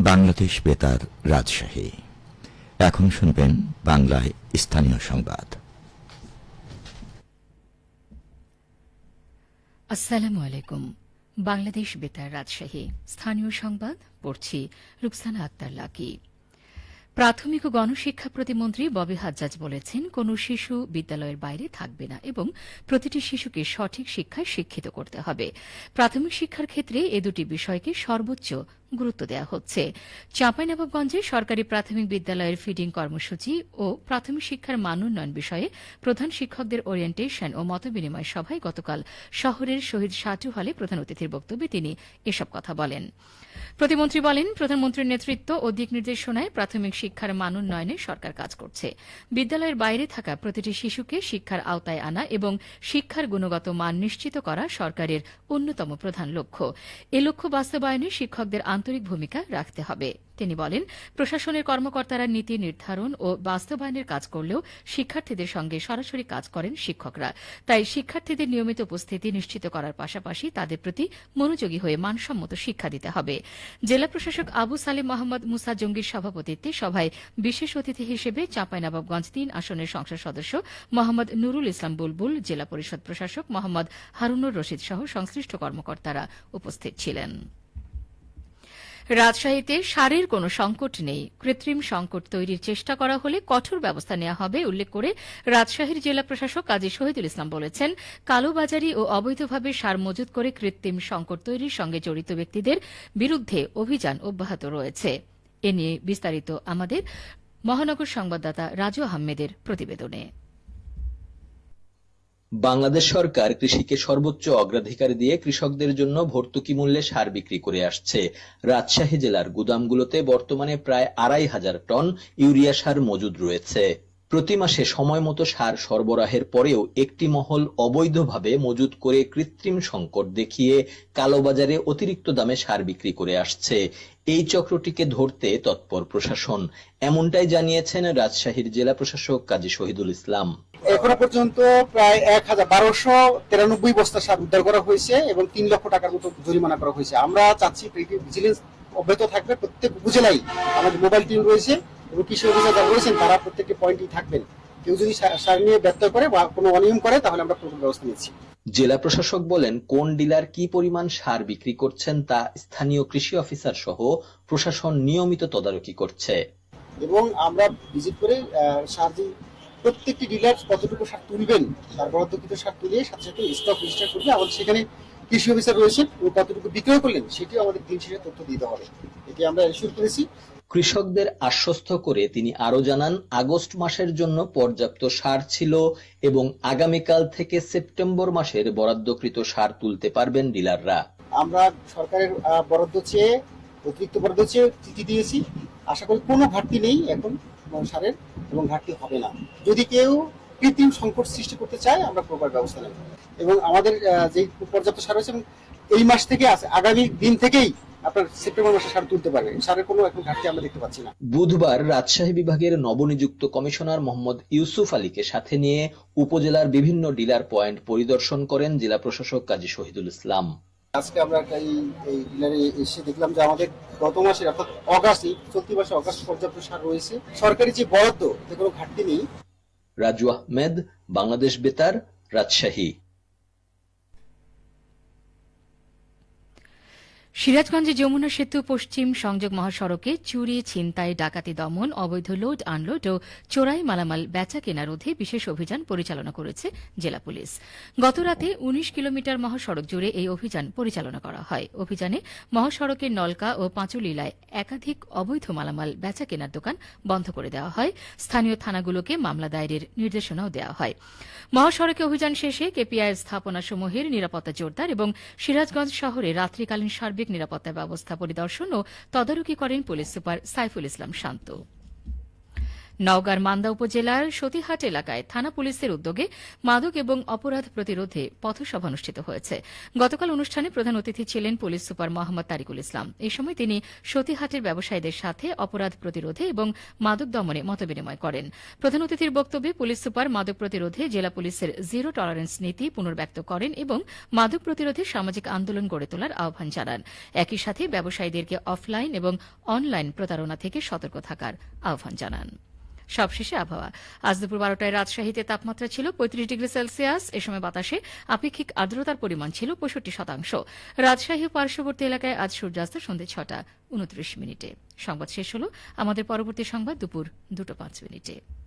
বাংলাদেশ বেতার রাজশাহী। এখন শুনবেন বাংলায় স্থানীয় সংবাদ। আসসালামু আলাইকুম। বাংলাদেশ বেতার রাজশাহী স্থানীয় সংবাদ পড়ছি রুকসানা আক্তার লাকি। প্রাথমিক ও গণশিক্ষা প্রতিমন্ত্রী ববি হাজ্জাজ বলেছেন, কোন শিশু বিদ্যালয়ের বাইরে থাকবে না এবং প্রতিটি শিশুকে সঠিক শিক্ষায় শিক্ষিত করতে হবে। প্রাথমিক শিক্ষার ক্ষেত্রে এ দুটি বিষয়কে সর্বোচ্চ গুরুত্ব দেওয়া হচ্ছে। চাঁপাইনবাবগঞ্জে সরকারি প্রাথমিক বিদ্যালয়ের ফিডিং কর্মসূচি ও প্রাথমিক শিক্ষার মান উন্নয়ন বিষয়ে প্রধান শিক্ষকদের ওরিয়েন্টেশন ও মতবিনিময় সভায় গতকাল শহরের শহীদ সাটু হলে প্রধান অতিথির বক্তব্যে তিনি এসব কথা বলেন। প্রতিমন্ত্রী বলেন, প্রধানমন্ত্রীর নেতৃত্ব ও দিক নির্দেশনায় প্রাথমিক শিক্ষার মান উন্নয়নে সরকার কাজ করছে। বিদ্যালয়ের বাইরে থাকা প্রতিটি শিশুকে শিক্ষার আওতায় আনা এবং শিক্ষার গুণগত মান নিশ্চিত করা সরকারের অন্যতম প্রধান লক্ষ্য। এ লক্ষ্য বাস্তবায়নে শিক্ষকদের আন্তরিক ভূমিকা রাখতে হবে। তিনি বলেন, প্রশাসনের কর্মকর্তারা নীতি নির্ধারণ ও বাস্তবায়নের কাজ করলেও শিক্ষার্থীদের সঙ্গে সরাসরি কাজ করেন শিক্ষকরা। তাই শিক্ষার্থীদের নিয়মিত উপস্থিতি নিশ্চিত করার পাশাপাশি তাদের প্রতি মনোযোগী হয়ে মানসম্মত শিক্ষা দিতে হবে। জেলা প্রশাসক আবু সালেম মোহাম্মদ মুসা জঙ্গির সভাপতিত্বে সভায় বিশেষ অতিথি হিসেবে চাঁপাইনবাবগঞ্জ ৩ আসনের সংসদ সদস্য মোহাম্মদ নুরুল ইসলাম বুলবুল, জেলা পরিষদ প্রশাসক মোহাম্মদ হারুনুর রশিদ সহ সংশ্লিষ্ট কর্মকর্তারা উপস্থিত ছিলেন। রাজশাহীতে সারের কোনো সংকট নেই, কৃত্রিম সংকট তৈরির চেষ্টা করা হলে কঠোর ব্যবস্থা নেওয়া হবে উল্লেখ করে রাজশাহীর জেলা প্রশাসক কাজী শহীদুল ইসলাম বলেছেন, কালোবাজারি ও অবৈধভাবে সার মজুত করে কৃত্রিম সংকট তৈরির সঙ্গে জড়িত ব্যক্তিদের বিরুদ্ধে অভিযান অব্যাহত রয়েছে। এ নিয়ে বিস্তারিত আমাদের মহানগর সংবাদদাতা রাজু আহমেদের প্রতিবেদনে। বাংলাদেশ সরকার কৃষিকে সর্বোচ্চ অগ্রাধিকার দিয়ে কৃষকদের জন্য ভর্তুকি মূল্যে সার বিক্রি করে আসছে। রাজশাহী জেলার গুদামগুলোতে বর্তমানে প্রায় ২৫০০ টন ইউরিয়া সার মজুদ রয়েছে। প্রতি মাসে সময় মতো সার সরবরাহের পরেও একটি মহল অবৈধভাবে মজুদ করে কৃত্রিম সংকট দেখিয়ে কালোবাজারে অতিরিক্ত দামে সার বিক্রি করে আসছে। এই চক্রটিকে ধরতে তৎপর প্রশাসন, এমনটাই জানিয়েছেন রাজশাহীর জেলা প্রশাসক কাজী শহীদুল ইসলাম। এখনো পর্যন্ত প্রায় ১,১২৯ বস্তা সার উদ্ধার করা হয়েছে এবং ৩ লক্ষ টাকার মতো জরিমানা করা হয়েছে। আমরা চাচ্ছি ভিজিলেন্স অব্যাহত থাকবে। প্রত্যেক উপজেলায় আমাদের মোবাইল টিম রয়েছে এবং কৃষি অফিসার যারা রয়েছেন তারা প্রত্যেকটি পয়েন্টেই থাকবেন। কেউ যদি সার নিয়ে ব্যত্যয় করে বা কোনো অনিয়ম করে তাহলে আমরা প্রথম ব্যবস্থা নিচ্ছি। জেলা প্রশাসক বলেন, কোন ডিলার কি পরিমাণ সার বিক্রি করছেন তা স্থানীয় কৃষি অফিসার সহ প্রশাসন নিয়মিত তদারকি করছে এবং আমরা ভিজিট করে সার যে প্রত্যেকটি ডিলার কতটুকু সার তুলবেন তার বরাদ্দকৃত সার তুলে সাথে সাথে স্টক রেজিস্টার করবে। আমাদের সেখানে কৃষি অফিসার রয়েছেন এবং কতটুকু বিক্রয় করলেন সেটিও আমাদের দিন শেষে তথ্য দিতে হবে। এটি আমরা এনশিওর করেছি। কৃষকদের আশ্বস্ত করে তিনি আরো জানান, আগস্ট মাসের জন্য পর্যাপ্ত সার ছিল এবং আগামীকাল থেকে সেপ্টেম্বর মাসের বরাদ্দকৃত সার তুলতে পারবেন ডিলাররা। আমরা সরকারের বরাদ্দ চেয়ে অতিরিক্ত বরাদ্দ চেয়ে চিঠি দিয়েছি। আশা করি কোনো ঘাটতি নেই এখন সারের এবং ঘাটতি হবে না। যদি কেউ কৃত্রিম সংকট সৃষ্টি করতে চায় আমরা প্রপার ব্যবস্থা নেব এবং আমাদের যে পর্যাপ্ত সার রয়েছে এই মাস থেকে আছে, আগামী দিন থেকেই আপনার সেপ্টেম্বর মাসে সার তুলতে পারবে। সারের কোনো এখন ঘাটতি আমরা দেখতে পাচ্ছি না। বুধবার রাজশাহী বিভাগের নবনিযুক্ত কমিশনার মোহাম্মদ ইউসুফ আলীকে সাথে নিয়ে উপজেলার বিভিন্ন ডিলার পয়েন্ট পরিদর্শন করেন জেলা প্রশাসক কাজী শহীদুল ইসলাম। আজকে আমরা এই ডিলারে এসে দেখলাম যে আমাদের গত মাসে অর্থাৎ চলতি মাসে অগাস্ট পর্যাপ্ত সার রয়েছে। সরকারি যে বরাদ্দ এতে কোনো ঘাটতি নেই। রাজু আহমেদ, বাংলাদেশ বেতার, রাজশাহী। সিরাজগঞ্জে যমুনা সেতু পশ্চিম সংযোগ মহাসড়কে চুরি, ছিনতাই, ডাকাতি দমন, অবৈধ লোড আনলোড ও চোরাই মালামাল বেচা কেনা রোধে বিশেষ অভিযান পরিচালনা করেছে জেলা পুলিশ। গতরাতে ১৯ কিলোমিটার মহাসড়ক জুড়ে এই অভিযান পরিচালনা করা হয়। অভিযানে মহাসড়কের নলকা ও পাঁচুলীলায় একাধিক অবৈধ মালামাল বেচা কেনার দোকান বন্ধ করে দেওয়া হয়। স্থানীয় থানাগুলোকে মামলা দায়েরের নির্দেশনাও দেওয়া হয়। মহাসড়কে অভিযান শেষে কেপিআই স্থাপনাসমূহের নিরাপত্তা জোরদার এবং সিরাজগঞ্জ শহরে রাত্রিকালীন সার্বিক নিরাপত্তা ব্যবস্থা পরিদর্শন ও তদারকি করেন পুলিশ সুপার সাইফুল ইসলাম শান্ত। নওগাঁর মান্দা উপজেলার সতীহাট এলাকায় থানা পুলিশের উদ্যোগে মাদক এবং অপরাধ প্রতিরোধে পথসভা অনুষ্ঠিত হয়েছে। গতকাল অনুষ্ঠানে প্রধান অতিথি ছিলেন পুলিশ সুপার মোহাম্মদ তারিকুল ইসলাম। এই সময় তিনি সতীহাটের ব্যবসায়ীদের সাথে অপরাধ প্রতিরোধে এবং মাদক দমনে মতবিনিময় করেন। প্রধান অতিথির বক্তব্যে পুলিশ সুপার মাদক প্রতিরোধে জেলা পুলিশের জিরো টলারেন্স নীতি পুনর্ব্যক্ত করেন এবং মাদক প্রতিরোধে সামাজিক আন্দোলন গড়ে তোলার আহ্বান জানান। একই সাথে ব্যবসায়ীদেরকে অফলাইন এবং অনলাইন প্রতারণা থেকে সতর্ক থাকার আহ্বান জানান। সবশেষে আবহাওয়া। আজ দুপুর 12টায় রাজশাহীতে তাপমাত্রা ছিল 35 ডিগ্রি সেলসিয়াস। এ সময় বাতাসে আপেক্ষিক আর্দ্রতার পরিমাণ ছিল 65%। রাজশাহী ও পার্শ্ববর্তী এলাকায় আজ সূর্যাস্ত সন্ধ্যে 6টা 29 মিনিটে। সংবাদ শেষ হল। আমাদের পরবর্তী সংবাদ দুপুর 2:05।